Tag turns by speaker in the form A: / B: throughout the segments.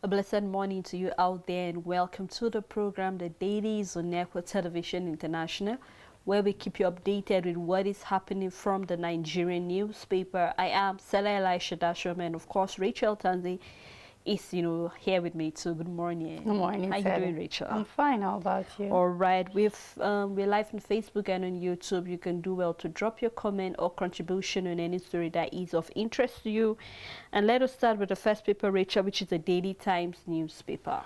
A: A blessed morning to you out there, and welcome to the program, The Dailies on Network Television International, where we keep you updated with what is happening from the Nigerian newspaper. I am Sela Elisha Dashom, and of course, Rachel Tanzi is, here with me too. Good morning.
B: Good morning,
A: How you doing, Rachel?
B: I'm fine. How about you?
A: All right. We're live on Facebook and on YouTube. You can do well to drop your comment or contribution on any story that is of interest to you. And let us start with the first paper, Rachel, which is the Daily Times newspaper.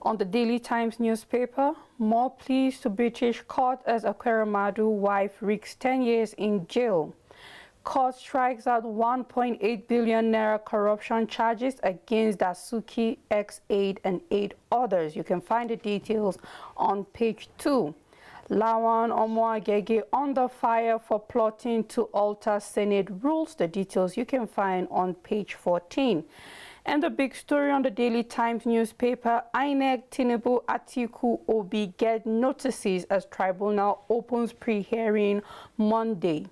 B: On the Daily Times newspaper, more pleas to British court as Ekweremadu wife risks 10 years in jail. Court strikes out 1.8 billion naira corruption charges against Dasuki, ex-aide, and 8 others. You can find the details on page 2. Lawan Omoagege under fire for plotting to alter Senate rules. The details you can find on page 14. And the big story on the Daily Times newspaper, INEC, Tinubu, Atiku, Obi get notices as tribunal opens pre-hearing Monday.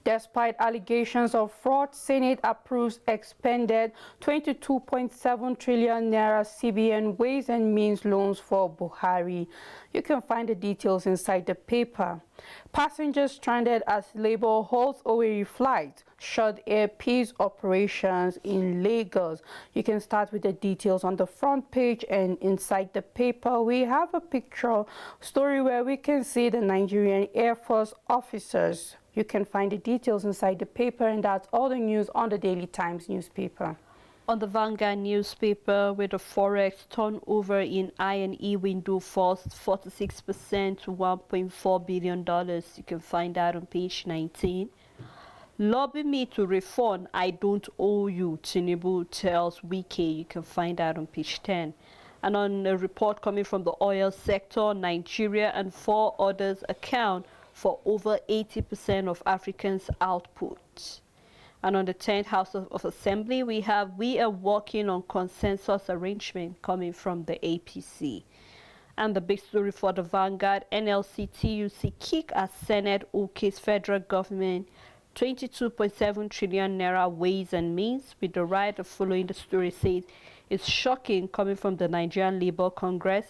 B: Despite allegations of fraud, Senate approves expended 22.7 trillion naira CBN Ways and Means loans for Buhari. You can find the details inside the paper. Passengers stranded as Labour holds Owerri flight, shut air peace operations in Lagos. You can start with the details on the front page, and inside the paper we have a picture story where we can see the Nigerian Air Force officers. You can find the details inside the paper, and that's all the news on the Daily Times newspaper.
A: On the Vanguard newspaper, with the forex turnover in I&E window falls 46% to $1.4 billion. You can find that on page 19. Lobby me to refund, I don't owe you, Tinubu tells Wike. You can find that on page 10. And on a report coming from the oil sector, Nigeria and 4 others account for over 80% of Africans' output. And on the 10th House of Assembly, we are working on consensus arrangement coming from the APC. And the big story for the Vanguard, NLC TUC kick as Senate OK's federal government 22.7 trillion naira Ways and Means, with the right of following the story says it's shocking coming from the Nigerian Labour Congress.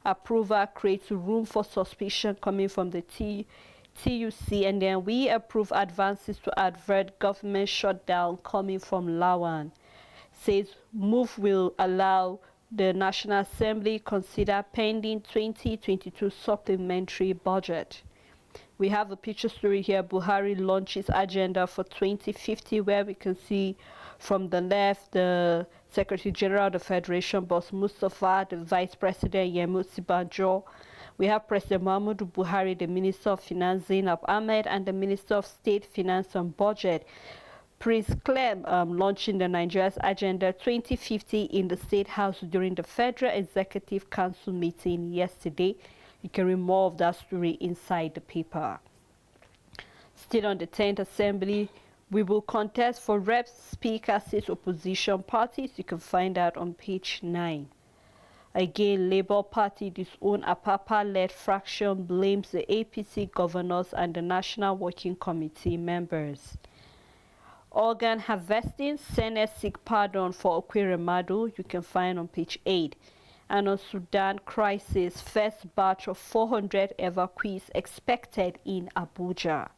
A: Approval creates room for suspicion coming from the TUC, and then we approve advances to avert government shutdown coming from Lawan. Says move will allow the National Assembly consider pending 2022 supplementary budget. We have a picture story here. Buhari launches agenda for 2050, where we can see from the left the Secretary General of the Federation, Boss Mustafa, the Vice President Yemi Osinbajo. We have President Muhammadu Buhari, the Minister of Finance Zainab Ahmed, and the Minister of State Finance and Budget, Prince Clem, launching the Nigeria's Agenda 2050 in the State House during the Federal Executive Council meeting yesterday. You can read more of that story inside the paper. Still on the 10th Assembly, we will contest for reps, speaker, six opposition parties. You can find that on page 9. Again, Labour Party disown Apapa-led fraction blames the APC governors and the National Working Committee members. Organ harvesting, Senate seek pardon for Ekweremadu. You can find on page 8. And on Sudan crisis, first batch of 400 evacuees expected in Abuja.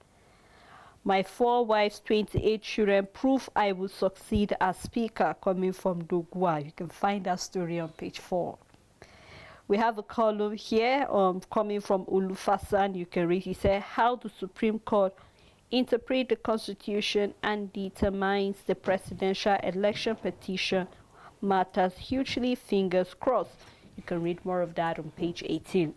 A: My 4 wives, 28 children prove I will succeed as speaker, coming from Dogwa. You can find that story on page 4. We have a column here coming from Ulufasan. You can read. He said, how the Supreme Court interpret the Constitution and determines the presidential election petition matters hugely, fingers crossed. You can read more of that on page 18.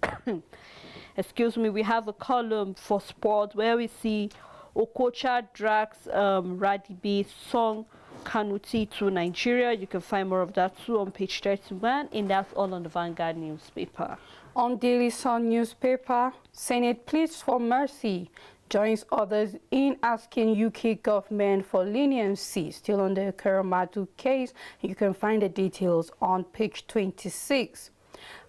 A: Excuse me. We have a column for sport where we see Okocha drags Radibi Song Kanuti to Nigeria. You can find more of that too on page 31, and that's all on the Vanguard newspaper.
B: On Daily Sun newspaper, Senate pleads for mercy, joins others in asking UK government for leniency. Still on the Ekweremadu case, you can find the details on page 26.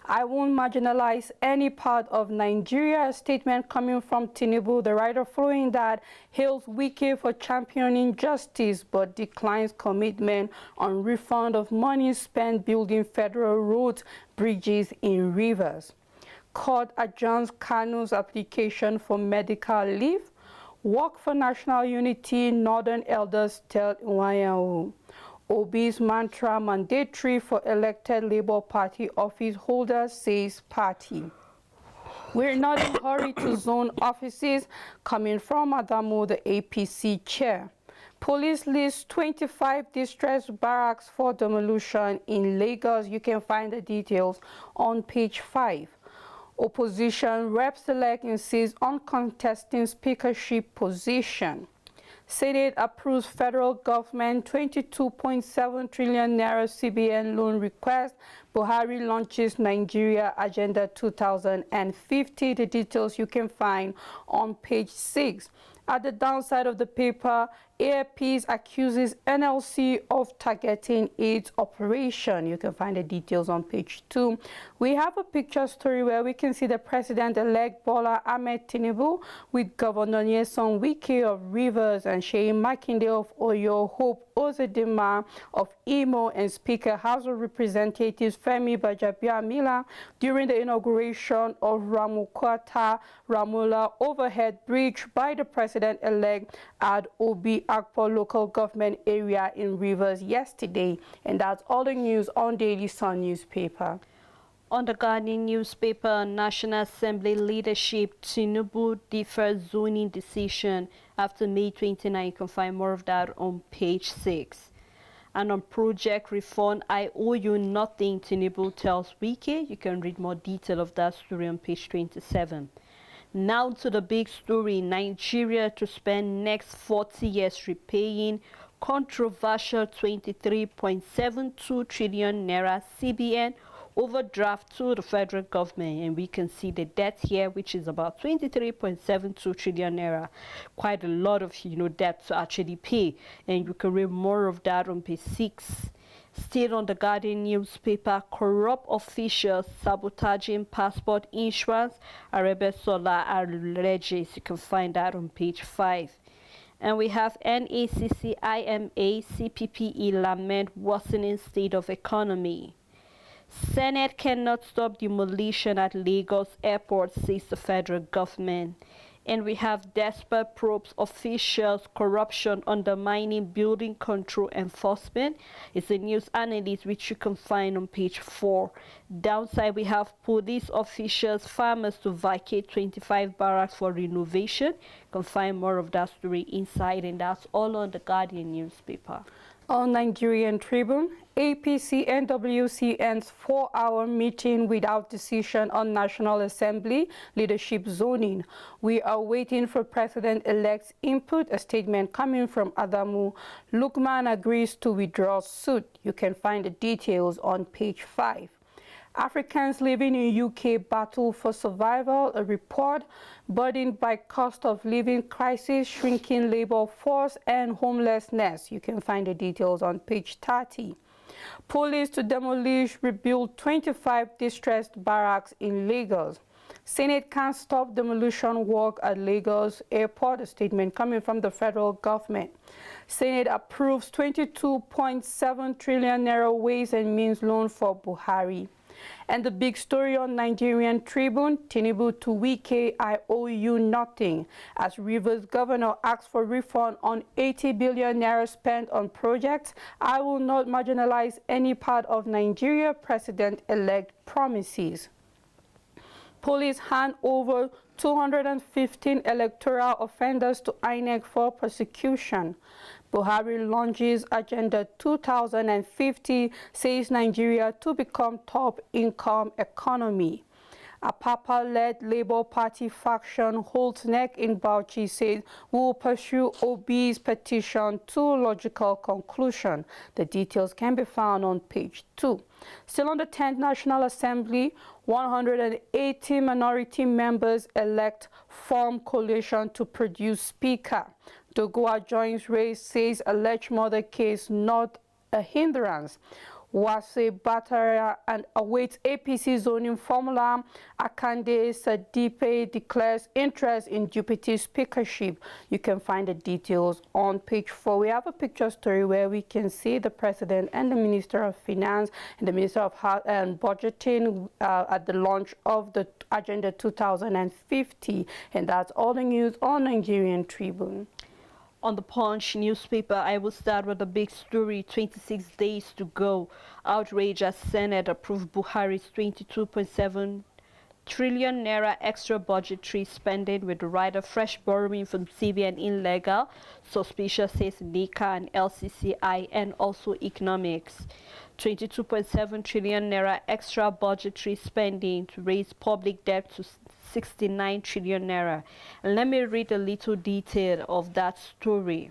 B: I won't marginalize any part of Nigeria. A statement coming from Tinubu, the writer following that hails Wike for championing justice but declines commitment on refund of money spent building federal roads, bridges in rivers. Court adjourns Kanu's application for medical leave. Work for national unity, Northern elders tell Nwayahu. Obi's mantra mandatory for elected Labour Party office holders, says party. We're not in a hurry to zone offices, coming from Adamu, the APC chair. Police lists 25 distressed barracks for demolition in Lagos. You can find the details on page 5. Opposition rep-select insists on contesting speakership position. Senate approves federal government 22.7 trillion naira CBN loan request. Buhari launches Nigeria Agenda 2050. The details you can find on page 6. At the downside of the paper, AFP accuses NLC of targeting its operation. You can find the details on page 2. We have a picture story where we can see the President-elect Bola Ahmed Tinubu with Governor Nyesom Wike of Rivers and Seyi Makinde of Oyo, Hope Uzodinma of Imo, and Speaker House of Representatives Femi Gbajabiamila during the inauguration of Ramukwata Ramula overhead bridge by the President-elect at Obi Akpo local government area in Rivers yesterday. And that's all the news on Daily Sun newspaper.
A: On the Guardian newspaper, National Assembly leadership, Tinubu defers zoning decision after May 29. You can find more of that on page 6. And on project reform, I owe you nothing, Tinubu tells Wike. You can read more detail of that story on page 27. Now to the big story, Nigeria to spend next 40 years repaying controversial 23.72 trillion naira CBN overdraft to the federal government, and we can see the debt here, which is about 23.72 trillion naira. Quite a lot of debt to actually pay, and you can read more of that on page 6. Still on the Guardian newspaper, corrupt officials sabotaging passport insurance, Arabesola alleges. You can find that on page 5. And we have NACC, IMA, CPPE lament worsening state of economy. Senate cannot stop demolition at Lagos airport, says the federal government. And we have desperate probes, officials, corruption undermining building control enforcement. It's a news analyst which you can find on page 4. Downside, we have police officials, farmers to vacate 25 barracks for renovation. You can find more of that story inside, and that's all on the Guardian newspaper.
B: On Nigerian Tribune, APC NWC ends 4-hour meeting without decision on National Assembly leadership zoning. We are waiting for President-elect's input, a statement coming from Adamu. Lukman agrees to withdraw suit. You can find the details on page 5. Africans living in UK battle for survival, a report burdened by cost of living crisis, shrinking labor force, and homelessness. You can find the details on page 30. Police to demolish, rebuild 25 distressed barracks in Lagos. Senate can't stop demolition work at Lagos Airport, a statement coming from the federal government. Senate approves 22.7 trillion naira ways and means loan for Buhari. And the big story on Nigerian Tribune, Tinubu to Wike, I owe you nothing, as Rivers governor asks for refund on 80 billion naira spent on projects. I will not marginalize any part of Nigeria, President-elect promises. Police hand over 215 electoral offenders to INEC for prosecution. Buhari launches Agenda 2050, says Nigeria to become top income economy. A Papa-led Labour Party faction holds neck in Bauchi, says will pursue Obi's petition to logical conclusion. The details can be found on page 2. Still on the 10th National Assembly, 180 minority members elect form coalition to produce speaker. Dogoa joins race, says alleged murder case not a hindrance. Wase Batara and awaits APC zoning formula. Akande Sadipe declares interest in deputy speakership. You can find the details on page 4. We have a picture story where we can see the president and the Minister of Finance and the Minister of Budgeting at the launch of the Agenda 2050. And that's all the news on Nigerian Tribune.
A: On the Punch newspaper, I will start with a big story, 26 days to go. Outrage as Senate approved Buhari's 22.7 trillion naira extra budgetary spending with the right of fresh borrowing from CBN illegal. Suspicious says NICA and LCCI and also economics. 22.7 trillion naira extra budgetary spending to raise public debt to 69 trillion naira. And let me read a little detail of that story.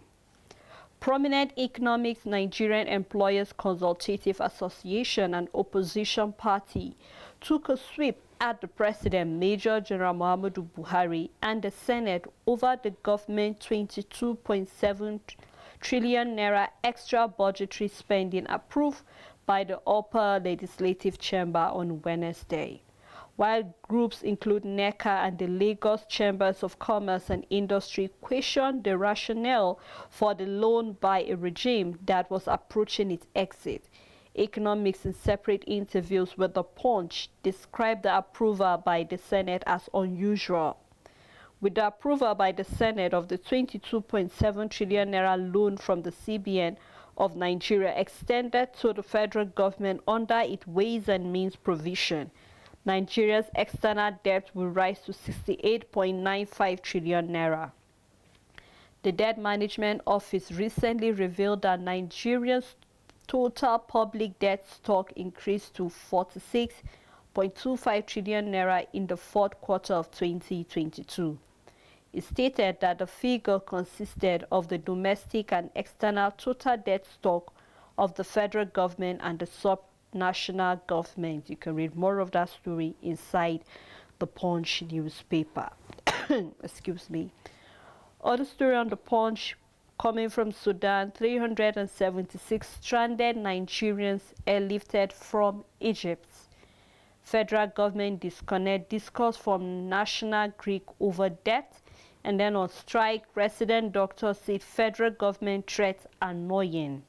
A: Prominent Economics Nigerian Employers Consultative Association and opposition party took a sweep at the President, Major General Muhammadu Buhari, and the Senate over the government 22.7 trillion naira extra budgetary spending approved by the upper legislative chamber on Wednesday. While groups include NECA and the Lagos Chambers of Commerce and Industry questioned the rationale for the loan by a regime that was approaching its exit, Economics in separate interviews with The Punch described the approval by the Senate as unusual. With the approval by the Senate of the 22.7 trillion naira loan from the CBN of Nigeria extended to the federal government under its Ways and Means provision, Nigeria's external debt will rise to 68.95 trillion naira. The Debt Management Office recently revealed that Nigeria's total public debt stock increased to 46.25 trillion naira in the fourth quarter of 2022. It stated that the figure consisted of the domestic and external total debt stock of the federal government and the sub-national government. You can read more of that story inside the Punch newspaper. Excuse me. Other story on the Punch coming from Sudan, 376 stranded Nigerians airlifted from Egypt. Federal government disconnect discourse from national Greek over debt. And then on strike, resident doctors said federal government threats annoying.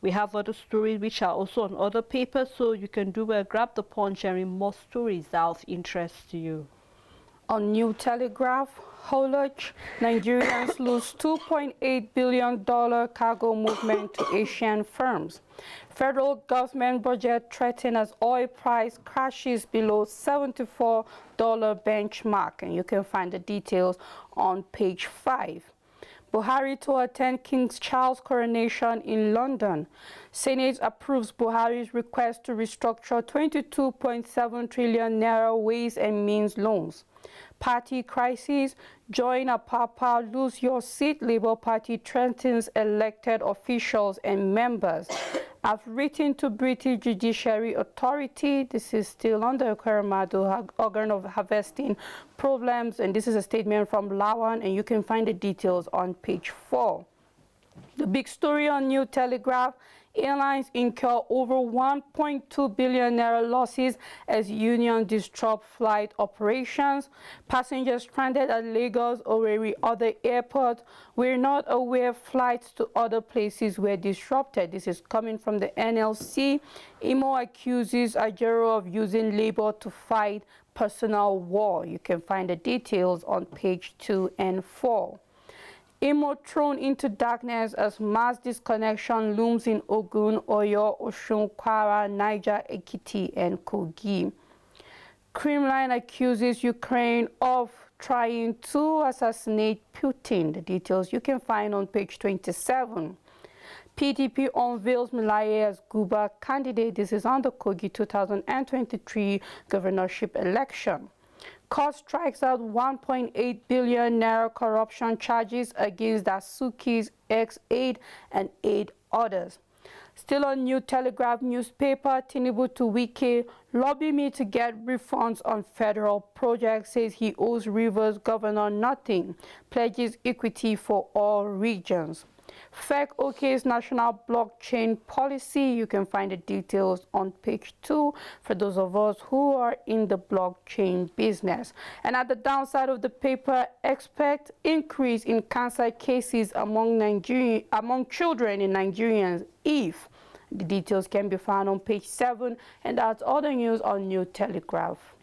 A: We have other stories which are also on other papers, so you can do well, grab the Punch and read more stories that are of interest to you.
B: On New Telegraph, haulage, Nigerians lose $2.8 billion cargo movement to Asian firms. Federal government budget threatened as oil price crashes below $74 benchmark. And you can find the details on page 5. Buhari to attend King Charles' coronation in London. Senate approves Buhari's request to restructure 22.7 trillion naira Ways and Means loans. Party crisis, join a Papa, lose your seat. Labour Party threatens elected officials and members. I've written to British Judiciary Authority. This is still under Okweramadu, organ of harvesting problems. And this is a statement from Lawan, and you can find the details on page 4. The big story on New Telegraph, airlines incur over 1.2 billion naira losses as union disrupt flight operations. Passengers stranded at Lagos or every other airport. We're not aware flights to other places were disrupted. This is coming from the NLC. Imo accuses Ajero of using labor to fight personal war. You can find the details on page 2 and 4. Imo thrown into darkness as mass disconnection looms in Ogun, Oyo, Osun, Kwara, Niger, Ekiti, and Kogi. Kremlin accuses Ukraine of trying to assassinate Putin. The details you can find on page 27. PDP unveils Milaye as Guba candidate. This is on the Kogi 2023 governorship election. Court strikes out 1.8 billion naira corruption charges against Dasuki's ex-aide and 8 others. Still on New Telegraph newspaper, Tinubu to Wike, lobby me to get refunds on federal projects, says he owes Rivers governor nothing, pledges equity for all regions. FEC OK's national blockchain policy. You can find the details on page 2 for those of us who are in the blockchain business. And at the downside of the paper, expect increase in cancer cases among children in Nigerians if the details can be found on page 7, and that's all the news on New Telegraph.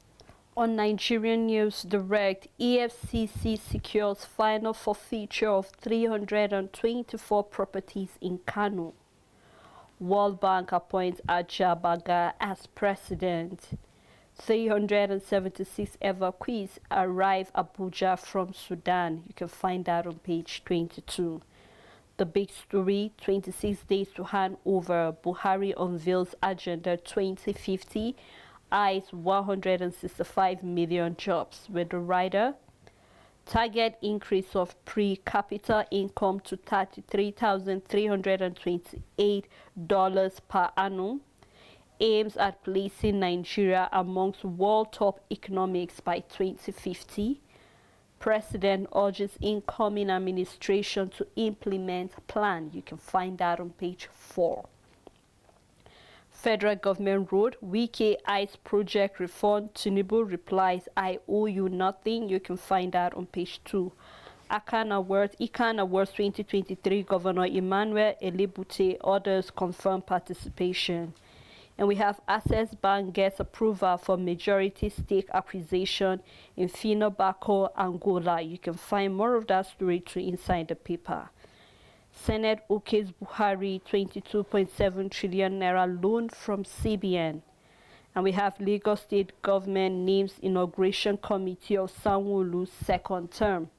A: On Nigerian News Direct, EFCC secures final forfeiture of 324 properties in Kano. World Bank appoints Ajabaga as president. 376 evacuees arrive Abuja from Sudan. You can find that on page 22. The big story, 26 days to hand over. Buhari unveils Agenda 2050. Eyes 165 million jobs with the rider. Target increase of per-capita income to $33,328 per annum. Aims at placing Nigeria amongst world top economics by 2050. President urges incoming administration to implement plan. You can find that on page 4. Federal government road, Wike ICE project refund. Tinubu replies, I owe you nothing. You can find that on page 2. Ican Awards 2023, Governor Emmanuel Elibute, others confirm participation. And we have Access Bank gets approval for majority stake acquisition in Finobaco, Angola. You can find more of that story too inside the paper. Senate okays Buhari 22.7 trillion naira loan from CBN. And we have Lagos State government names inauguration committee of Sanwo-Olu's second term.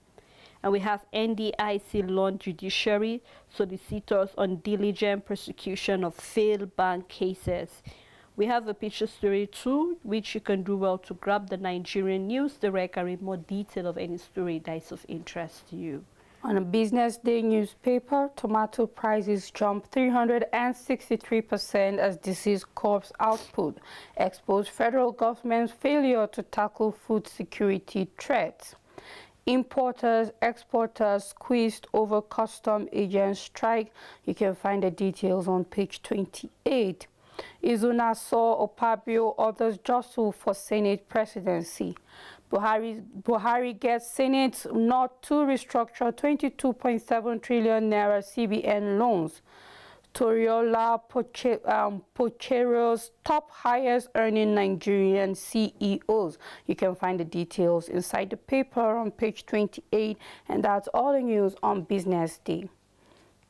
A: And we have NDIC launch judiciary solicitors on diligent prosecution of failed bank cases. We have a picture story too, which you can do well to grab the Nigerian News Direct and read more detail of any story that is of interest to you.
B: On a Business Day newspaper, tomato prices jumped 363% as disease corps output exposed federal government's failure to tackle food security threats. Importers, exporters squeezed over custom agent strike. You can find the details on page 28. Izuna saw Opabio others jostle for Senate presidency. Buhari gets Senate not to restructure 22.7 trillion naira CBN loans. Toriola Pochero's top highest earning Nigerian CEOs. You can find the details inside the paper on page 28, and that's all the news on Business Day.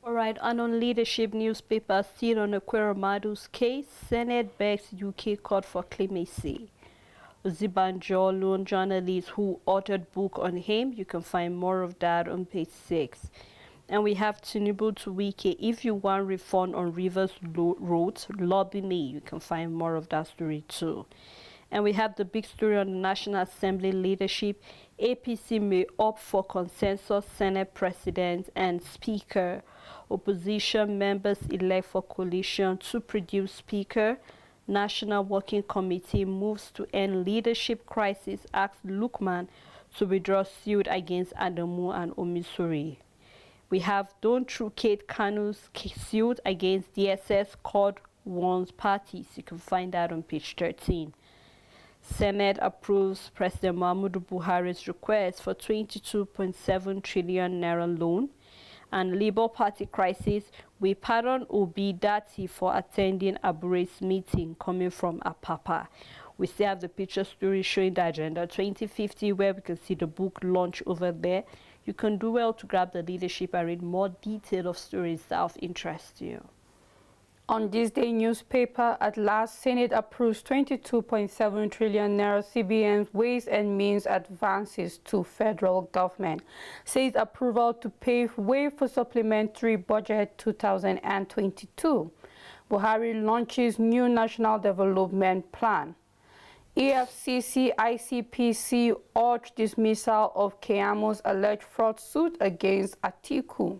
A: All right, and on Leadership newspaper, still on Ekweremadu's case, Senate begs UK court for clemency. Ozibanjo, lone journalist who authored book on him. You can find more of that on page 6. And we have Tinubu to Wike. If you want refund on Rivers roads, lobby me. You can find more of that story too. And we have the big story on the National Assembly leadership. APC may opt for consensus Senate President and Speaker. Opposition members elect for coalition to produce Speaker. National Working Committee moves to end leadership crisis, asks Lukman to withdraw suit against Adamu and Omisori. We have Don't Trucate Kanu's suit against DSS court warns parties. You can find that on page 13. Senate approves President Muhammadu Buhari's request for 22.7 trillion naira loan. And Labour Party crisis, we pardon Obi Dati for attending Abure's meeting coming from Apapa. We still have the picture story showing the Agenda 2050 where we can see the book launch over there. You can do well to grab the Leadership and read more detail of stories that are of interest to you.
B: On this day newspaper, at last, Senate approves 22.7 trillion naira CBN's Ways and Means advances to federal government. Says approval to pave way for supplementary budget 2022. Buhari launches new national development plan. EFCC ICPC urge dismissal of Keyamo's alleged fraud suit against Atiku.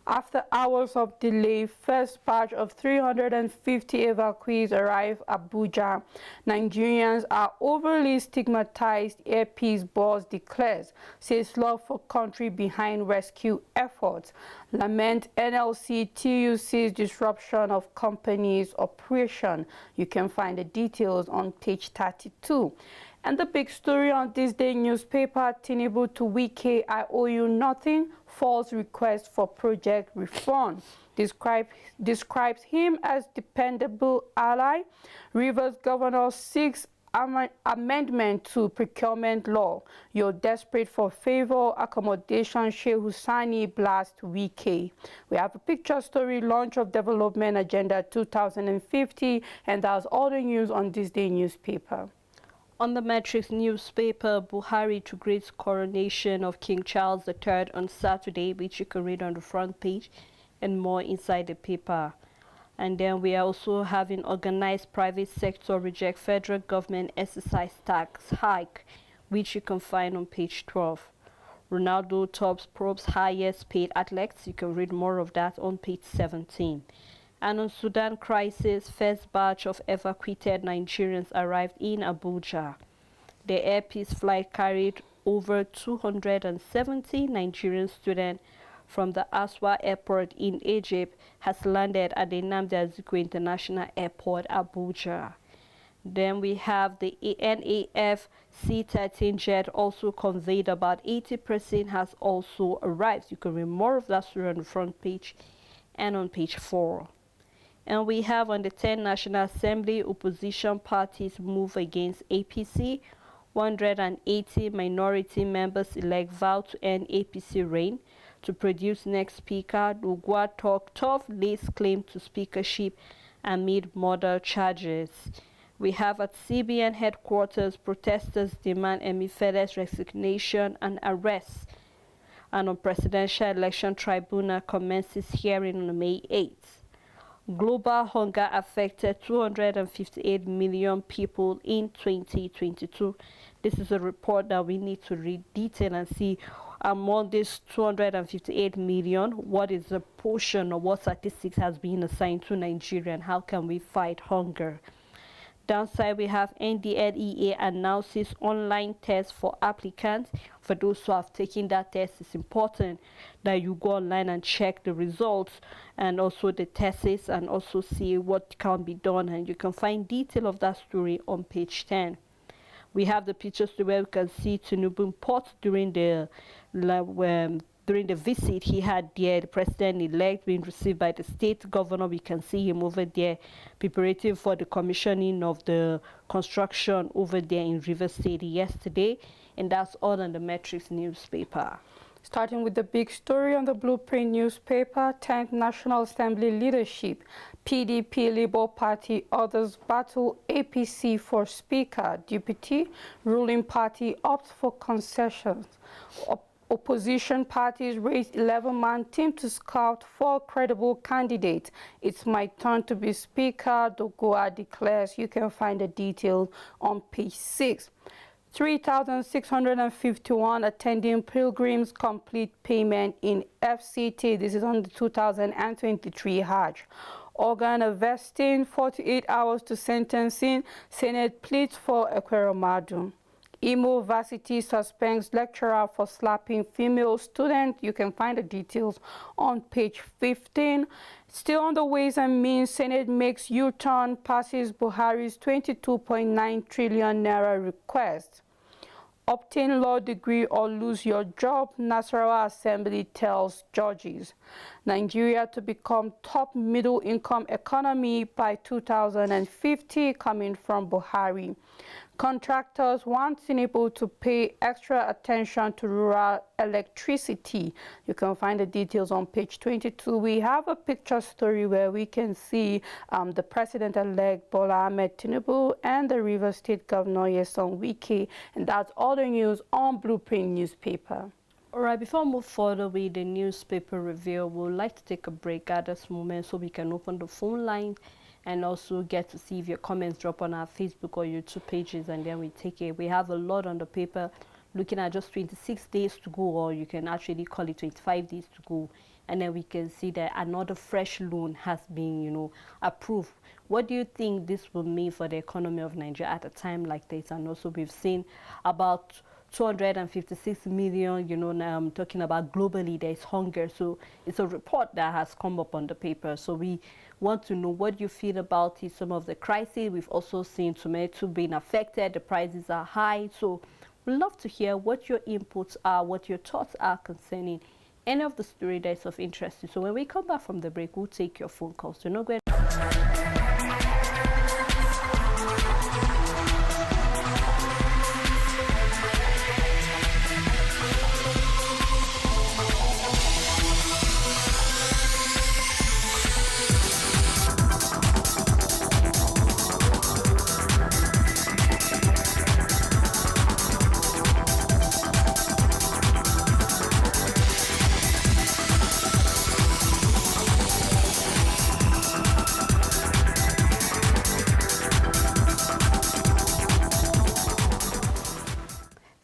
B: After hours of delay, first batch of 350 evacuees arrive Abuja. Nigerians are overly stigmatized, Airpeace boss declares. Says love for country behind rescue efforts. Lament NLC TUC's disruption of company's operation. You can find the details on page 32. And the big story on this day newspaper, Tinubu to Wike, I owe you nothing, false request for project refund. Describes him as dependable ally. Rivers governor seeks amendment to procurement law. You're desperate for favor, accommodation, Sheikh Hussaini blast Wike. We have a picture story, launch of development agenda 2050, and that's all the news on this day newspaper.
A: On the Matrix newspaper, Buhari to great coronation of King Charles III on Saturday, which you can read on the front page and more inside the paper. And then we are also having organized private sector reject federal government exercise tax hike, which you can find on page 12. Ronaldo tops probes highest paid athletes. You can read more of that on page 17. And on Sudan crisis, first batch of evacuated Nigerians arrived in Abuja. The Airpeace flight carried over 270 Nigerian students from the Aswa airport in Egypt has landed at the Nnamdi Azikiwe International Airport, Abuja. Then we have the NAF C-13 jet also conveyed. About 80% has also arrived. You can read more of that story on the front page and on page 4. And we have on the 10th National Assembly, opposition parties move against APC. 180 minority members elect vow to end APC reign. To produce next speaker, Dugwa talk tough, lays claim to speakership amid murder charges. We have at CBN headquarters, protesters demand Emifele's resignation and arrest. And on presidential election tribunal commences hearing on May 8th. Global hunger affected 258 million people in 2022. This is a report that we need to read detail and see among this 258 million, what is the portion or what statistics has been assigned to Nigeria and how can we fight hunger. Downside, we have NDLEA announces online tests for applicants. For those who have taken that test, it's important that you go online and check the results and also the tests and also see what can be done. And you can find detail of that story on page 10. We have the pictures where we can see Tinubu in port during the visit he had there, the president-elect being received by the state governor. We can see him over there preparating for the commissioning of the construction over there in River State yesterday. And that's all on the Matrix newspaper.
B: Starting with the big story on the Blueprint newspaper, 10th National Assembly leadership, PDP, Labour Party, others battle APC for Speaker, Deputy, ruling party opts for concessions. Opposition parties raised 11-man team to scout 4 credible candidates. It's my turn to be Speaker, Dogoa declares. You can find the details on page 6. 3,651 attending pilgrims complete payment in FCT. This is on the 2023 Hajj. Organ vesting 48 hours to sentencing. Senate pleads for Ekweremadu. Imo Varsity suspends lecturer for slapping female student. You can find the details on page 15. Still on the Ways and Means, Senate makes U-turn, passes Buhari's 22.9 trillion naira request. Obtain law degree or lose your job, Nasarawa Assembly tells judges. Nigeria to become top middle income economy by 2050, coming from Buhari. Contractors want Tinubu to pay extra attention to rural electricity. You can find the details on page 22. We have a picture story where we can see the President-elect Bola Ahmed Tinubu and the Rivers State Governor Nyesom Wike. And that's all the news on Blueprint newspaper.
A: All right, before we move further with the newspaper review, we would like to take a break at this moment so we can open the phone line and also get to see if your comments drop on our Facebook or YouTube pages, and then we take it. We have a lot on the paper, looking at just 26 days to go, or you can actually call it 25 days to go. and then we can see that another fresh loan has been, approved. What do you think this will mean for the economy of Nigeria at a time like this? And also we've seen about 256 million, talking about globally there's hunger. So it's a report that has come up on the paper. So we want to know what you feel about it, some of the crises. We've also seen tomato being affected, the prices are high. So we'd love to hear what your inputs are, what your thoughts are concerning any of the story that's of interest to you. So when we come back from the break, we'll take your phone calls. So no go.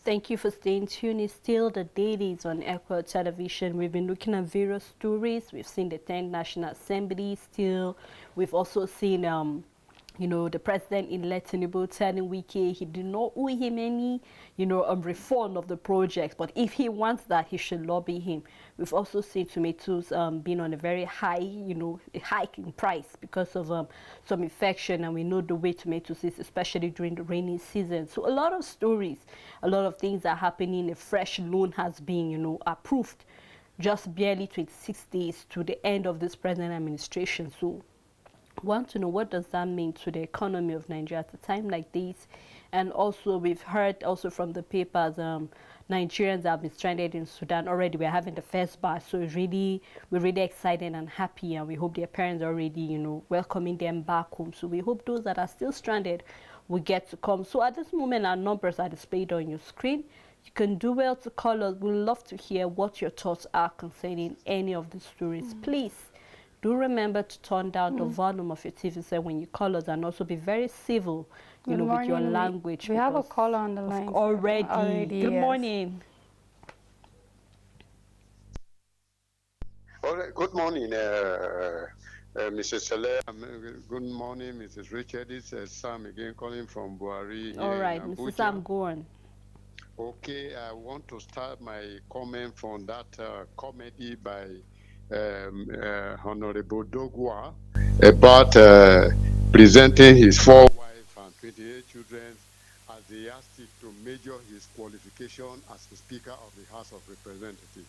A: Thank you for staying tuned. It's still the Dailies on Echo Television. We've been looking at various stories. We've seen the 10th National Assembly still. We've also seen, the president-elect Tinubu telling Wike he did not owe him any, refund of the project. But if he wants that, he should lobby him. We've also seen tomatoes being on a very high, a hike in price because of some infection. And we know the way tomatoes is, especially during the rainy season. So a lot of stories, a lot of things are happening. A fresh loan has been, approved just barely 26 days to the end of this present administration. So want to know what does that mean to the economy of Nigeria at a time like this. And also we've heard also from the papers, Nigerians have been stranded in Sudan already. We're having the first batch, so we're really excited and happy, and we hope their parents are already, welcoming them back home. So we hope those that are still stranded will get to come. So at this moment, our numbers are displayed on your screen. You can do well to call us. We'd love to hear what your thoughts are concerning any of the stories. Please do remember to turn down the volume of your TV set when you call us, and also be very civil, with your language.
B: We have a caller on the line
A: already. Good morning.
C: All right. Good morning, Mrs. Saleh. Good morning, Mrs. Richard. This is Sam again calling from Buhari.
A: All right, Mr. Sam, go on.
C: Okay, I want to start my comment from that comedy by Honorable Dogwa about presenting his 4 wives and 28 children as the yardstick to measure his qualification as the Speaker of the House of Representatives.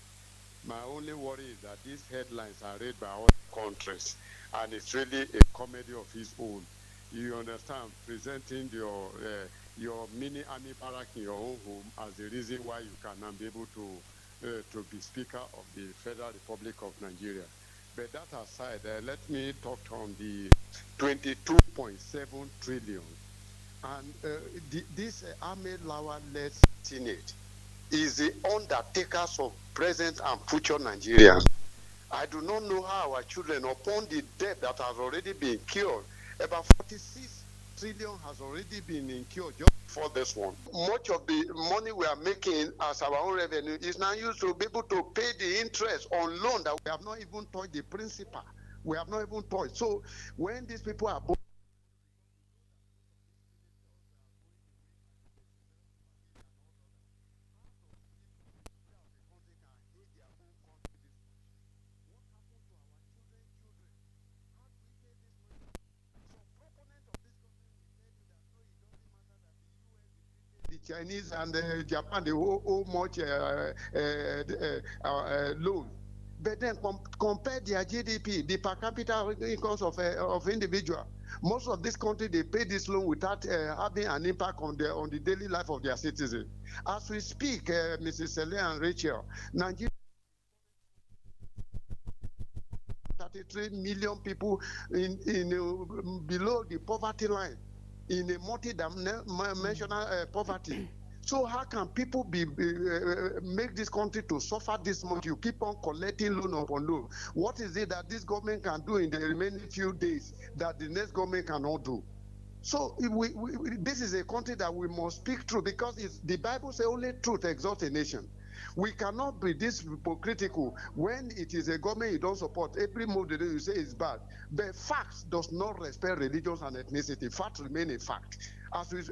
C: My only worry is that these headlines are read by other countries, and it's really a comedy of his own. You understand, presenting your mini army barrack in your own home as the reason why you cannot be able to be Speaker of the Federal Republic of Nigeria. But that aside, let me talk on the 22.7 trillion. And this Ahmed Lawa-led Senate is the undertakers of present and future Nigerians. I do not know how our children, upon the debt that has already been cured, about 46 trillion has already been incurred just for this one. Much of the money we are making as our own revenue is now used to be able to pay the interest on loan that we have not even touched the principal. We have not even touched. So when these people are Chinese and Japan, they owe much loan. But then compare their GDP, the per capita incomes of individual. Most of this country, they pay this loan without having an impact on the daily life of their citizens. As we speak, Mrs. Saleh and Rachel, Nigeria 33 million people in below the poverty line, in a multi-dimensional poverty. So how can people make this country to suffer this much? You keep on collecting loan upon loan. What is it that this government can do in the remaining few days that the next government cannot do? So this is a country that we must speak truth, because the Bible says only truth exalts a nation. We cannot be this hypocritical when it is a government you don't support. Every move they do, you say is bad. But facts does not respect religions and ethnicity. Facts remain a fact. As we,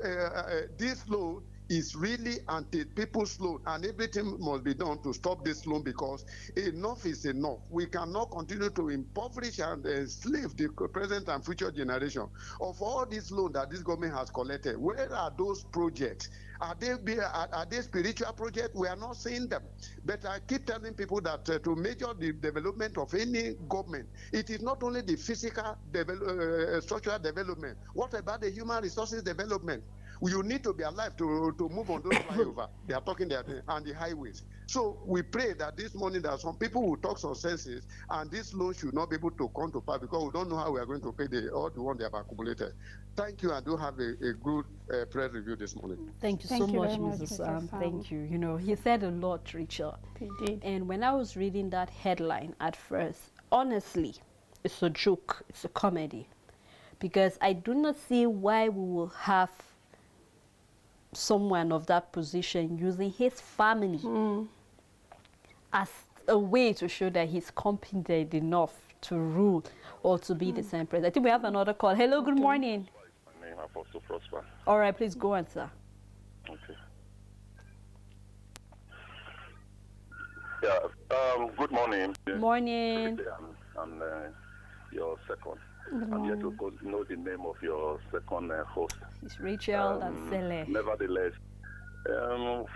C: this loan is really anti-people's loan, and everything must be done to stop this loan, because enough is enough. We cannot continue to impoverish and enslave the present and future generation. Of all this loan that this government has collected, where are those projects? Are they spiritual projects? We are not seeing them. But I keep telling people that to measure the development of any government, it is not only the physical structural development. What about the human resources development? You need to be alive to move on those flyovers. They are talking there, and the highways. So we pray that this morning there are some people who talk some senses, and this loan should not be able to come to pass, because we don't know how we are going to pay all the one they have accumulated. Thank you, and do have a good press review this morning.
A: Thank you so much, Mrs. Sam. Thank you. You know, he said a lot, Richard.
B: He did.
A: And when I was reading that headline at first, honestly, it's a joke, it's a comedy, because I do not see why we will have someone of that position using his family as a way to show that he's competent enough to rule or to be the same president. I think we have another call. Hello, good morning.
D: My name is Apostle Prosper.
A: All right, please go on, sir.
D: Okay. Yeah, good morning.
A: Morning.
D: I'm your second. I'm here to know the name of your second host.
A: It's Rachel and Sele.
D: Nevertheless,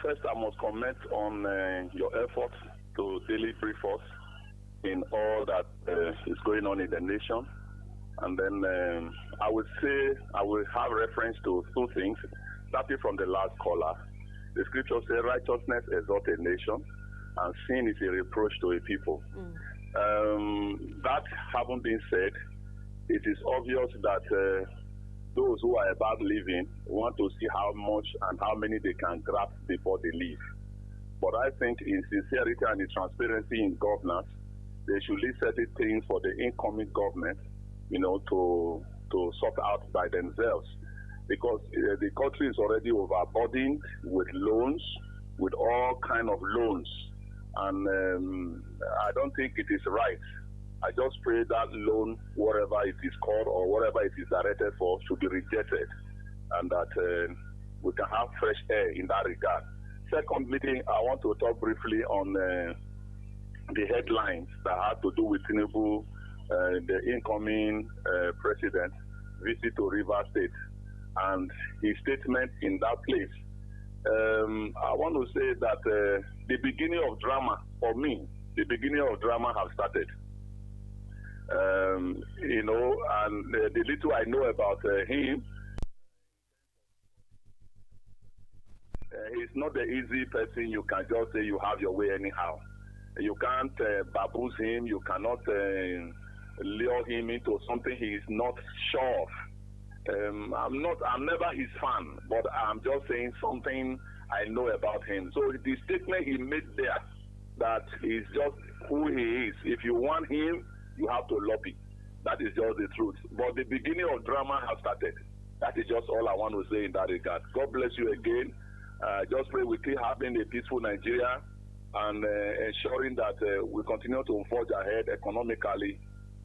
D: first I must comment on your efforts to daily brief us in all that is going on in the nation. And then I would say I will have reference to two things, starting from the last caller. The scripture says righteousness exalts a nation, and sin is a reproach to a people. That having been said, it is obvious that those who are about leaving want to see how much and how many they can grab before they leave. But I think in sincerity and in transparency in governance, they should leave certain things for the incoming government, you know, to sort out by themselves. Because the country is already overburdened with loans, with all kind of loans. And I don't think it is right. I just pray that loan, whatever it is called or whatever it is directed for, should be rejected, and that we can have fresh air in that regard. Secondly, I want to talk briefly on the headlines that have to do with Tinubu, the incoming president, visit to River State, and his statement in that place. I want to say that the beginning of drama, for me, the beginning of drama has started. You know, and the little I know about him, he's not the easy person you can just say you have your way anyhow. You can't baboose him, you cannot lure him into something he is not sure of. I'm never his fan, but I'm just saying something I know about him. So the statement he made there, that he's just who he is. If you want him, you have to lobby. That is just the truth. But the beginning of drama has started. That is just all I want to say in that regard. God bless you again. Just pray we keep having a peaceful Nigeria and ensuring that we continue to forge ahead economically,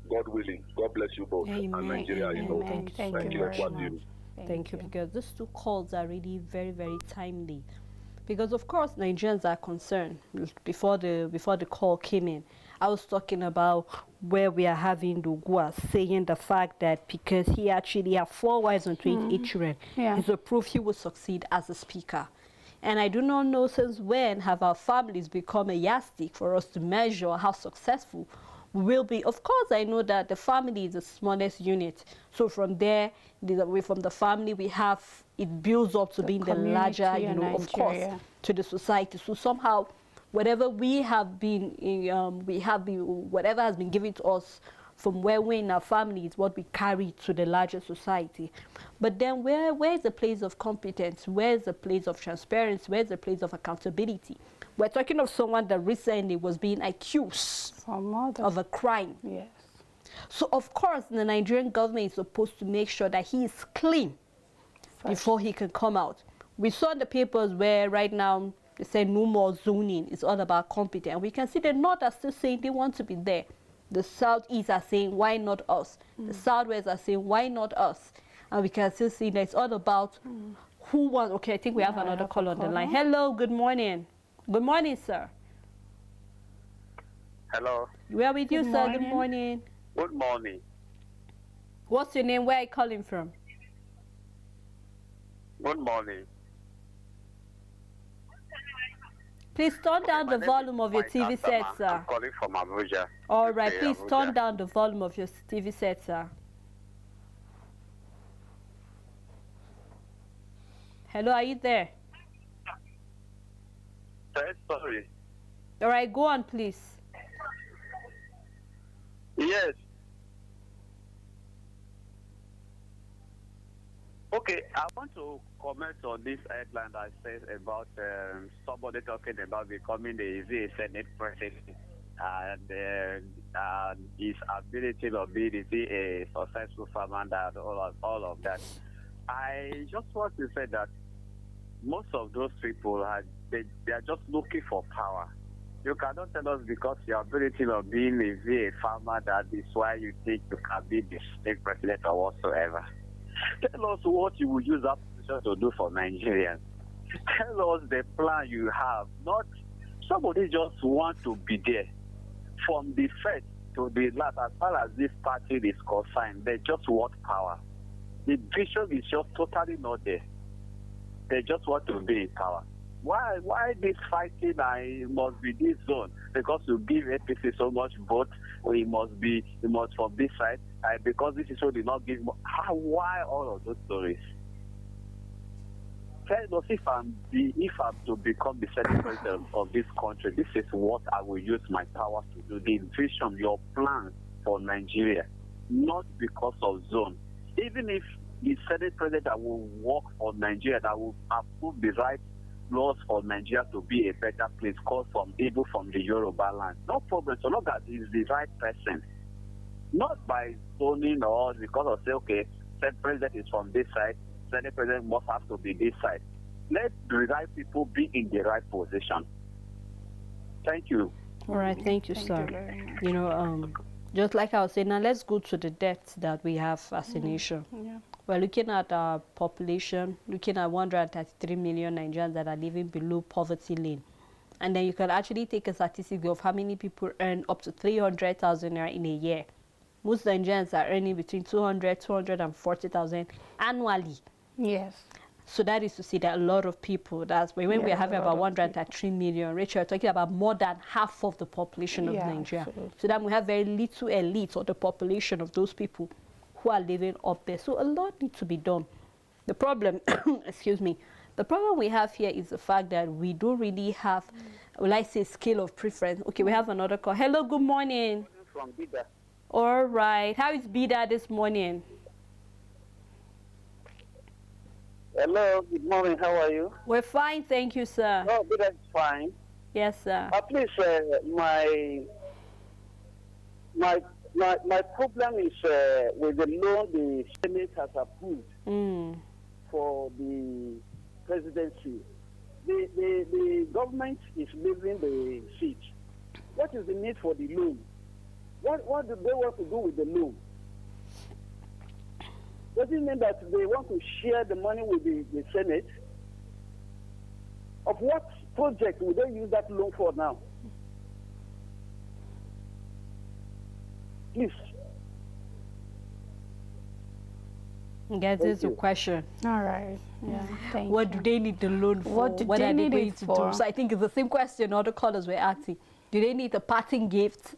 D: God willing. God bless you both.
A: Amen.
D: And Nigeria,
A: Amen.
D: you know.
A: Thank you
D: very
A: very
D: much.
A: Thank you, because these two calls are really very, very timely. Because of course Nigerians are concerned. Before the call came in, I was talking about where we are having Dugua saying the fact that because he actually has 4 wives and 28 children, it's a proof he will succeed as a speaker. And I do not know since when have our families become a yardstick for us to measure how successful we will be. Of course, I know that the family is the smallest unit. So from there, from the family, we have, it builds up to being the larger, you know, of course, to the society. So somehow, whatever we have been, whatever has been given to us from where we're in our family is what we carry to the larger society. But then where is the place of competence? Where is the place of transparency? Where is the place of accountability? We're talking of someone that recently was being accused of a crime.
B: Yes.
A: So, of course, the Nigerian government is supposed to make sure that he is clean before he can come out. We saw in the papers where right now They say no more zoning. It's all about competence. And we can see the North are still saying they want to be there. The Southeast are saying, why not us? The Southwest are saying, why not us? And we can still see that it's all about who wants. Okay, I think we have another call on the line. Hello, good morning. Good morning, sir.
E: Hello.
A: We are with you,
B: Good
A: sir.
B: morning.
A: Good morning.
E: Good morning.
A: What's your name? Where are you calling from?
E: Good morning.
A: Please turn down
E: My
A: the
E: name
A: volume
E: is
A: of your
E: Mike
A: TV set,
E: Asama.
A: sir.
E: I'm calling from Abuja.
A: All right,
E: UK,
A: please
E: Abuja.
A: turn down the volume of your TV set, sir. Hello, are you there?
E: Sorry.
A: All right, go on, please.
E: Yes. Okay, I want to comment on this headline that says about somebody talking about becoming the Senate president and his ability to be a successful farmer and all of that. I just want to say that most of those people they are just looking for power. You cannot tell us because your ability of being a farmer that is why you think you can be the state president or whatsoever. Tell us what you will use that position to do for Nigerians. Tell us the plan you have. Not somebody just want to be there. From the first to the last, as far as this party is concerned, they just want power. The vision is just totally not there. They just want to be in power. Why this fighting? It must be this zone because you give APC so much vote. It must from this side because this is what did not give. Why all of those stories? Tell us if I'm to become the Senate president of this country, this is what I will use my power to do. The vision, your plan for Nigeria, not because of zone. Even if the Senate president that will work for Nigeria, that will approve the right laws for Nigeria to be a better place, called even from the Yoruba land. No problem, so long as he's the right person. Not by zoning or because of say, okay, Senate president is from this side, Senate president must have to be this side. Let the right people be in the right position. Thank you.
A: All right, thank you, sir. You know, just like I was saying, now let's go to the debts that we have as a nation.
B: Yeah.
A: We're looking at our population, looking at 133 million Nigerians that are living below poverty lane. And then you can actually take a statistic of how many people earn up to 300,000 naira in a year. Most Nigerians are earning between 200, 240,000 annually.
B: Yes.
A: So that is to say that a lot of people, that's when we're having about 103 million, Rachel, you're talking about more than half of the population of Nigeria.
B: Absolutely.
A: So that we have very little elite or the population of those people who are living up there. So a lot needs to be done. The problem, excuse me, the problem we have here is the fact that we don't really have, will I say, scale of preference. Okay, we have another call. Hello, good morning.
E: From Bida.
A: All right. How is Bida this morning?
E: Hello, good morning. How are you?
A: We're fine, thank you, sir.
E: No, Bida is fine.
A: Yes, sir.
E: Please, my problem is with the loan the Senate has approved for the presidency. The government is leaving the seat. What is the need for the loan? What do they want to do with the loan? Does it mean that they want to share the money with the Senate? Of what project will they use that loan for now? Please.
A: Yes, this is a question.
B: All right. Yeah. Thank
A: What
B: you.
A: do they need the loan for?
B: What do they
A: are
B: need
A: they going
B: it
A: to
B: for?
A: do? So I think it's the same question all the callers were asking. Do they need a parting gift?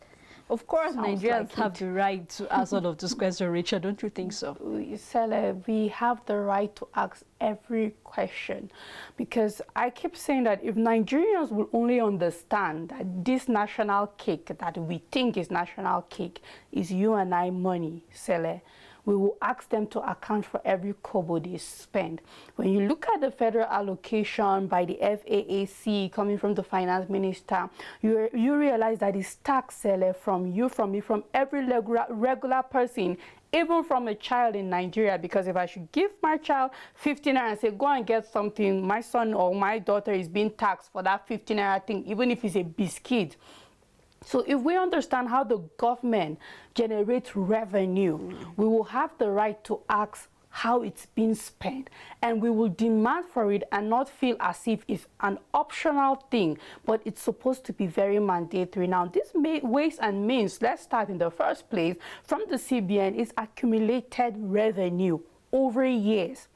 A: Of course,
B: Sounds
A: Nigerians
B: like
A: have
B: it.
A: the right to ask all of those questions, Richard. Don't you think so?
B: Sele, we have the right to ask every question, because I keep saying that if Nigerians will only understand that this national cake that we think is national cake is you and I money, Sele, we will ask them to account for every kobo they spend. When you look at the federal allocation by the FAAC coming from the finance minister, you realize that it's tax, Sele, from you, from me, from every regular person, even from a child in Nigeria, because if I should give my child 15 naira and say, go and get something, my son or my daughter is being taxed for that 15 naira thing, even if it's a biscuit. So if we understand how the government generates revenue, we will have the right to ask how it's been spent, and we will demand for it and not feel as if it's an optional thing, but it's supposed to be very mandatory. Now, this ways and means, let's start in the first place, from the CBN is accumulated revenue over years.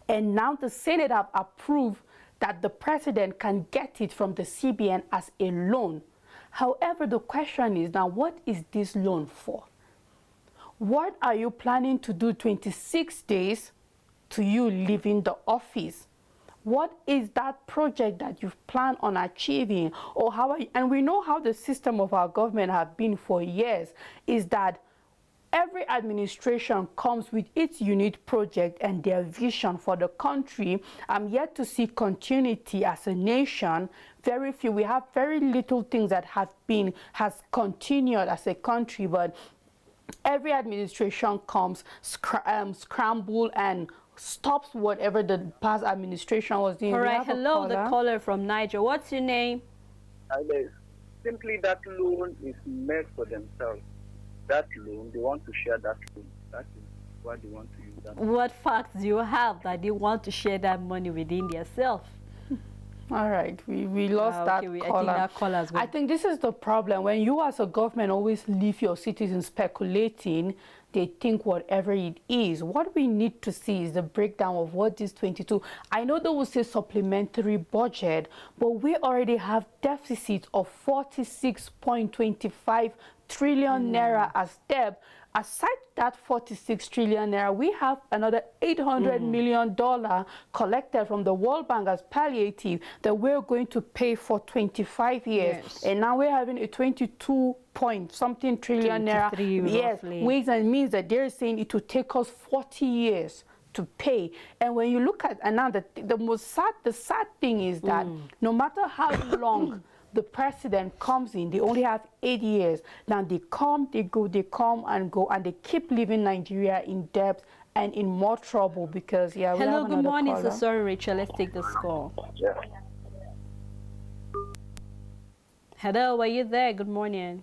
B: And now the Senate have approved that the president can get it from the CBN as a loan. However, the question is now, what is this loan for? What are you planning to do 26 days to you leaving the office? What is that project that you've planned on achieving? Or how are you? And we know how the system of our government have been for years, is that every administration comes with its unique project and their vision for the country. I'm yet to see continuity as a nation. Very few. We have very little things that has continued as a country, but every administration comes, scramble and stops whatever the past administration was doing.
A: All right, hello, the caller from Niger. What's your name?
F: Simply that loan is made for themselves. That loan, they want to share that loan. That is what they want to use that.
A: What facts do you have that they want to share that money within themselves?
B: All right, we lost that caller.
A: I think that caller's
B: I think this is the problem. When you as a government always leave your citizens speculating, they think whatever it is. What we need to see is the breakdown of what is 22. I know they will say supplementary budget, but we already have deficits of 46.25 trillion naira as debt. Aside that 46 trillion naira, we have another $800 million collected from the World Bank as palliative that we're going to pay for 25 years.
A: Yes.
B: And now we're having a 22-point-something trillion naira. Yes, ways and means that they're saying it will take us 40 years to pay. And when you look at, and now the sad thing is that no matter how long the president comes in, they only have 8 years. Now they come, they go, they come and go, and they keep leaving Nigeria in debt and in more trouble because,
A: Hello, good morning, so sorry, Rachel. Let's take the call.
F: Yeah.
A: Hello, are you there? Good morning.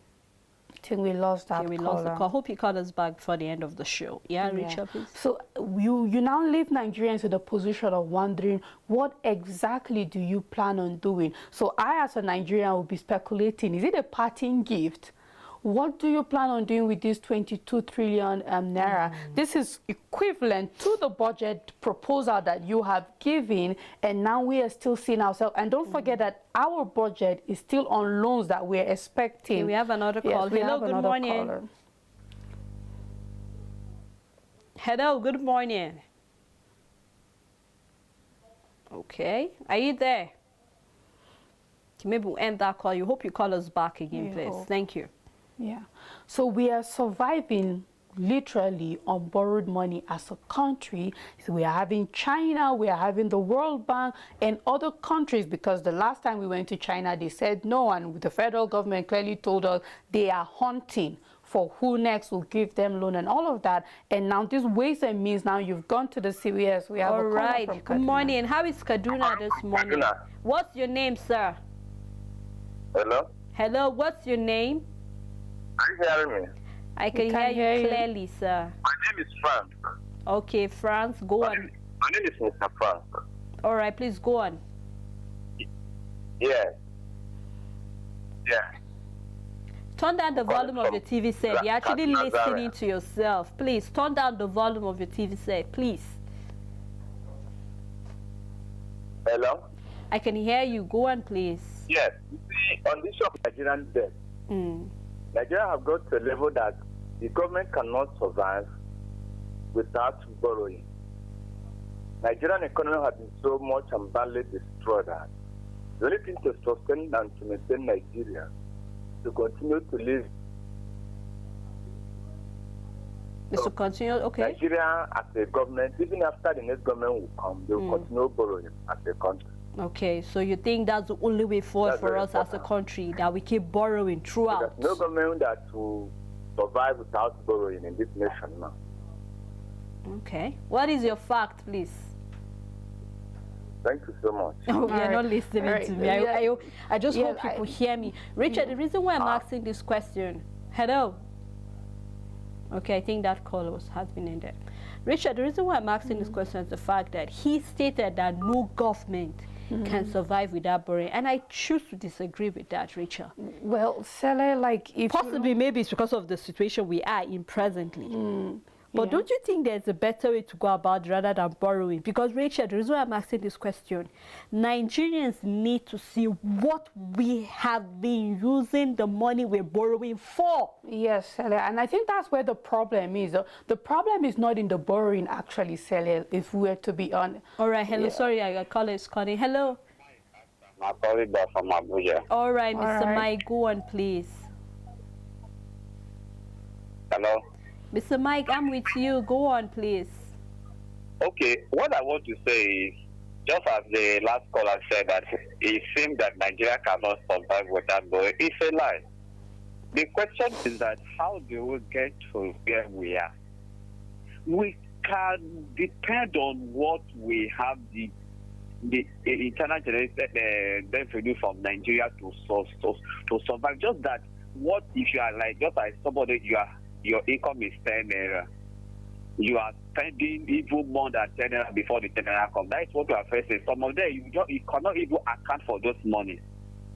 B: I think we lost that
A: we
B: caller.
A: lost the call. Hope you call us back before the end of the show. Yeah, Rachel, please.
B: So you now leave Nigerians in the position of wondering, what exactly do you plan on doing? So I, as a Nigerian, will be speculating, is it a parting gift? What do you plan on doing with this 22 trillion naira? This is equivalent to the budget proposal that you have given, and now we are still seeing ourselves. And don't forget that our budget is still on loans that we're expecting.
A: Okay, we have another call.
B: Yes,
A: Hello, good morning.
B: Caller.
A: Hello, good morning. Okay, are you there? Okay, maybe we'll end that call. You hope you call us back again, please. Thank you.
B: Yeah. So we are surviving literally on borrowed money as a country. So we are having China, we are having the World Bank and other countries, because the last time we went to China, they said no, and the federal government clearly told us they are hunting for who next will give them loan and all of that. And now this ways and means, now you've gone to the CBS. We have
A: all
B: a caller
A: right.
B: from
A: Good morning. How is Kaduna this morning?
F: Kaduna.
A: What's your name, sir?
F: Hello?
A: Hello, what's your name?
F: Are you hearing me?
A: I can hear you clearly, sir.
F: My name is Frank.
A: Okay, Franz, go on.
F: My name is Mr. Frank.
A: All right, please go on.
F: Yeah. Yeah.
A: Turn down the volume of your TV set. You're actually listening to yourself. Please, turn down the volume of your TV set, please.
F: Hello?
A: I can hear you. Go on, please.
F: Yes. You see, on this issue of Nigerian debt, Nigeria have got to a level that the government cannot survive without borrowing. Nigerian economy has been so much and badly destroyed that the only thing to sustain and to maintain Nigeria to continue to live.
A: Is to continue, okay.
F: Nigeria as a government, even after the next government will come, they will continue borrowing as a country.
A: Okay, so you think that's the only way forward for us as a country, that we keep borrowing throughout?
F: There's no government that will survive without borrowing in this nation now.
A: Okay. What is your fact, please?
F: Thank you so much.
A: Oh, you're not listening to me. I just hope people hear me. Richard, the reason why I'm asking this question. Hello. Okay, I think that call has been ended. Richard, the reason why I'm asking this question is the fact that he stated that no government can survive without borrowing, and I choose to disagree with that, Richard.
B: Well, Sele, like if
A: possibly maybe it's because of the situation we are in presently. But don't you think there's a better way to go about rather than borrowing? Because, Rachel, the reason why I'm asking this question, Nigerians need to see what we have been using the money we're borrowing for.
B: Yes, Sele, and I think that's where the problem is. The problem is not in the borrowing, actually, Sele, if we're to be honest.
A: All right, hello, sorry, I got call is calling. Hello.
G: My colleague from Abuja.
A: All right, Mr. Mike, go on, please.
G: Hello?
A: Mr. Mike, I'm with you. Go on, please.
G: Okay, what I want to say is, just as the last caller said that it seems that Nigeria cannot survive without borrowing, it's a lie. The question is that how do we get to where we are? We can depend on what we have the internal generated revenue from Nigeria to survive. Just that, what if you are like, just like somebody, your income is 10 naira. You are spending even more than 10 naira before the 10 naira comes. That is what we are facing. Some of them, you cannot even account for those money.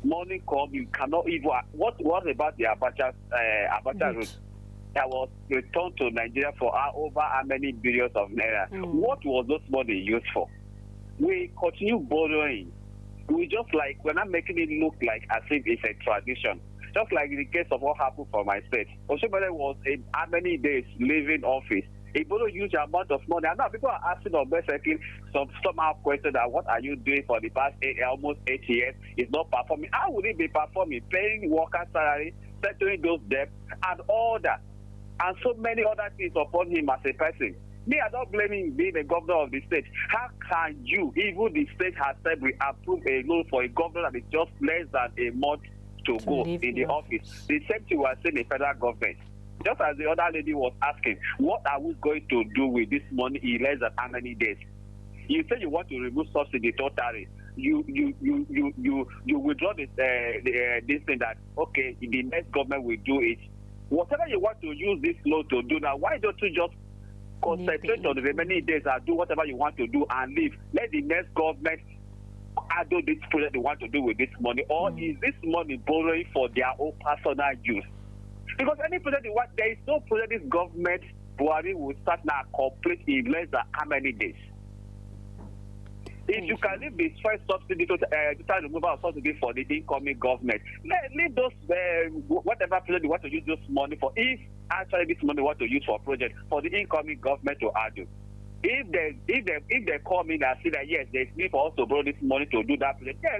G: Money come, you cannot even. What about the Abacha route that was returned to Nigeria for over how many billions of naira? What was those money used for? We continue borrowing. We just like, we're not making it look like as if it's a tradition. Just like in the case of what happened for my state. Oshobele was how many days leaving office. He borrowed a huge amount of money. And now people are asking on basically somehow question that what are you doing for the past almost 8 years? It's not performing. How would it be performing? Paying worker salary, settling those debts, and all that. And so many other things upon him as a person. Me, I don't blame him being the governor of the state. How can you, even the state has said we approve a loan for a governor that is just less than a month to go in the office. The same thing we are saying in the federal government. Just as the other lady was asking, what are we going to do with this money in less than how many days? You say you want to remove subsidy totally. You withdraw this thing that, okay, the next government will do it. Whatever you want to use this law to do now, why don't you just concentrate on the remaining days and do whatever you want to do and leave? Let the next government do this project they want to do with this money, or is this money borrowing for their own personal use? Because any project they want, there is no project this government Buhari will start now complete in less than how many days. If you can leave the first subsidy to removal of subsidy for the incoming government, leave those whatever project you want to use this money for. If actually this money want to use for a project for the incoming government to add. If they come in and say that yes, there's need for us to borrow this money to do that project, yeah,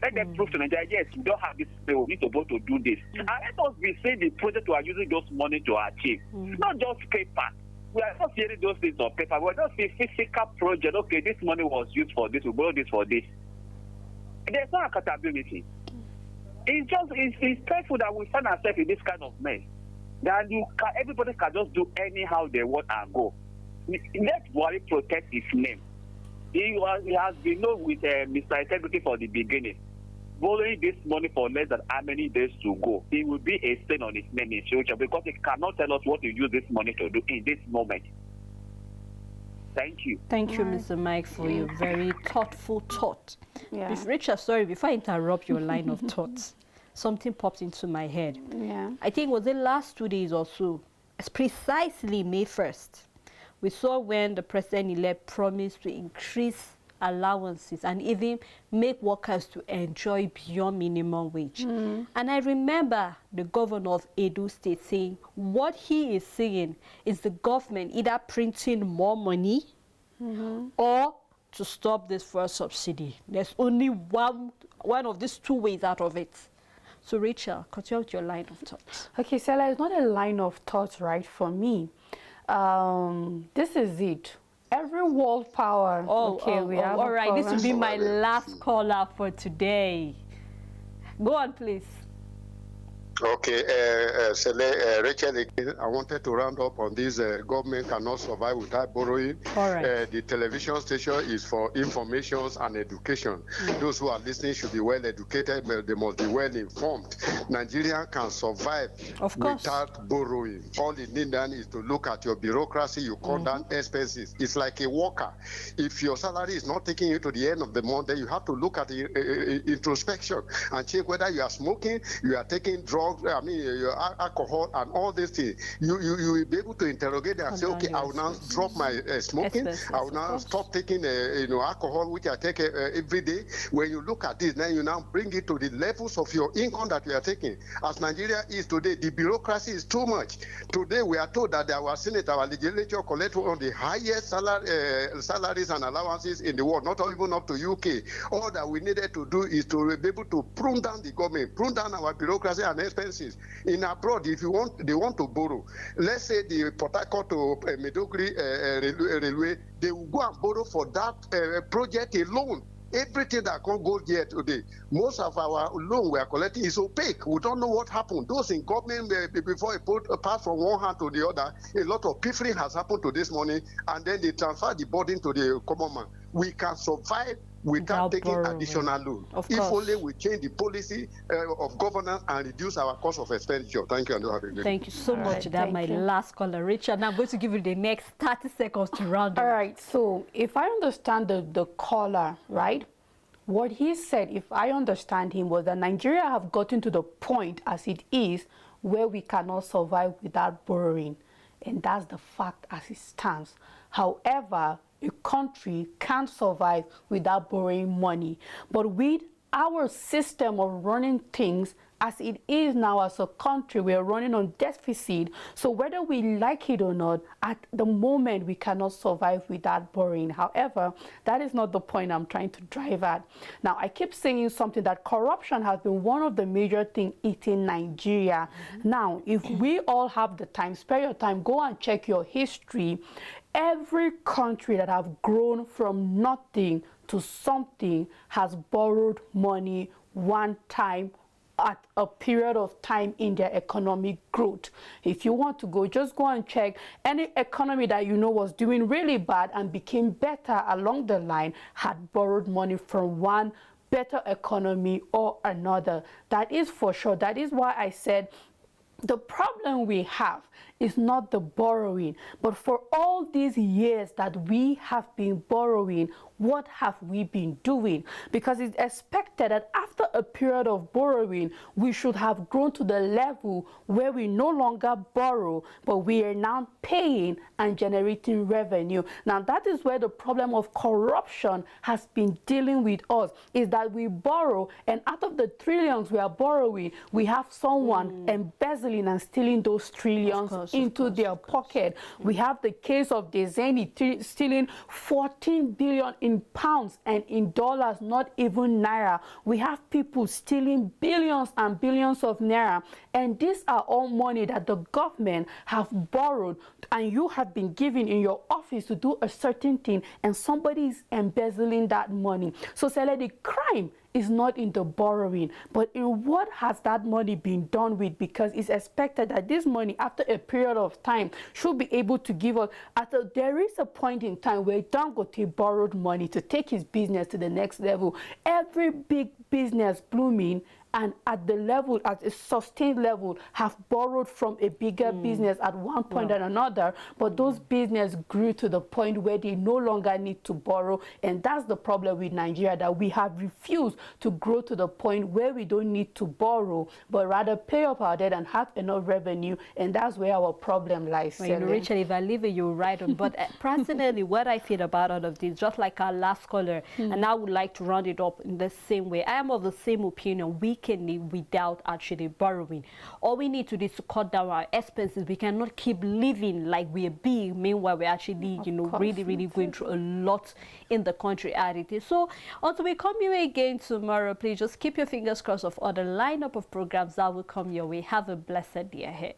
G: let them prove to Nigeria, yes, we don't have this money, we need to borrow to do this. And let us be saying the project we are using those money to achieve, not just paper. We are not hearing those things on paper. We are not seeing physical project. Okay, this money was used for this, we borrow this for this. There's no accountability. It's painful that we find ourselves in this kind of mess. That everybody can just do anyhow they want and go. Let Buhari protect his name. He has been known with Mr. Integrity for the beginning. Borrowing this money for less than how many days to go, it will be a stain on his name in future because he cannot tell us what to use this money to do in this moment. Thank you.
A: Thank you, Mr. Mike, for your very thoughtful thought. Richard, sorry, before I interrupt your line of thoughts, something popped into my head. I think it was the last 2 days or so, it's precisely May 1st. We saw when the president-elect promised to increase allowances and even make workers to enjoy beyond minimum wage. And I remember the governor of Edo State saying what he is saying is the government either printing more money or to stop this fuel subsidy. There's only one of these two ways out of it. So Rachel, continue with your line of thought.
B: Okay, Sela, it's not a line of thought, right, for me. This is it. Every world power. We have
A: all right. This will be my last caller for today. Go on, please.
C: Okay, Rachel, again, I wanted to round up on this. Government cannot survive without borrowing.
A: All right.
C: The television station is for information and education. Those who are listening should be well educated, but they must be well informed. Nigeria can survive without borrowing. All it needs then is to look at your bureaucracy, you cut down expenses. It's like a worker. If your salary is not taking you to the end of the month, then you have to look at the introspection and check whether you are smoking, you are taking drugs, your alcohol and all these things. You will be able to interrogate them and say, okay, I will now drop my smoking. I will now stop taking alcohol, which I take every day. When you look at this, then you now bring it to the levels of your income that you are taking. As Nigeria is today, the bureaucracy is too much. Today, we are told that our Senate, our legislature collect one of the highest salaries and allowances in the world, not even up to UK. All that we needed to do is to be able to prune down the government, prune down our bureaucracy and expenses. In abroad, if they want to borrow, let's say the Port Harcourt to Maiduguri railway, they will go and borrow for that project alone. Everything that can go here today, most of our loan we are collecting is opaque. We don't know what happened. Those in government, before it put pass from one hand to the other, a lot of pilfering has happened to this money, and then they transfer the burden to the common man. We can survive without taking additional loan. If only we change the policy of governance and reduce our cost of expenditure. Thank you. And
A: thank you so much. That's my last caller, Richard. Now I'm going to give you the next 30 seconds to round up.
B: All right. So if I understand the caller, right, what he said, if I understand him, was that Nigeria have gotten to the point as it is where we cannot survive without borrowing. And that's the fact as it stands. However, a country can't survive without borrowing money. But with our system of running things as it is now as a country, we are running on deficit. So whether we like it or not, at the moment, we cannot survive without borrowing. However, that is not the point I'm trying to drive at. Now, I keep saying something that corruption has been one of the major things eating Nigeria. Now, if we all have the time, spare your time, go and check your history. Every country that have grown from nothing to something has borrowed money one time at a period of time in their economic growth. If you want to go, just go and check any economy that you know was doing really bad and became better along the line had borrowed money from one better economy or another. That is for sure. That is why I said the problem we have is not the borrowing, but for all these years that we have been borrowing, what have we been doing? Because it's expected that after a period of borrowing, we should have grown to the level where we no longer borrow, but we are now paying and generating revenue. Now, that is where the problem of corruption has been dealing with us, is that we borrow, and out of the trillions we are borrowing, we have someone embezzling and stealing those trillions into their pocket. We have the case of Dailies stealing 14 billion in pounds and in dollars, not even naira. We have people stealing billions and billions of naira, and these are all money that the government have borrowed and you have been given in your office to do a certain thing, and somebody is embezzling that money. So the crime is not in the borrowing, but in what has that money been done with, because it's expected that this money, after a period of time, should be able to give us. There is a point in time where Dangote borrowed money to take his business to the next level. Every big business blooming and at the level, at a sustained level, have borrowed from a bigger business at one point or another, but those businesses grew to the point where they no longer need to borrow, and that's the problem with Nigeria, that we have refused to grow to the point where we don't need to borrow, but rather pay up our debt and have enough revenue, and that's where our problem lies.
A: Well, Rachel, if I leave it, you're right on. But personally, what I feel about all of this, just like our last caller, and I would like to round it up in the same way, I am of the same opinion. We can live without actually borrowing. All we need to do is to cut down our expenses. We cannot keep living like we're big, meanwhile we're actually, really going through a lot in the country as it is. So until we come your way again tomorrow, please just keep your fingers crossed of other lineup of programs that will come your way. Have a blessed day ahead.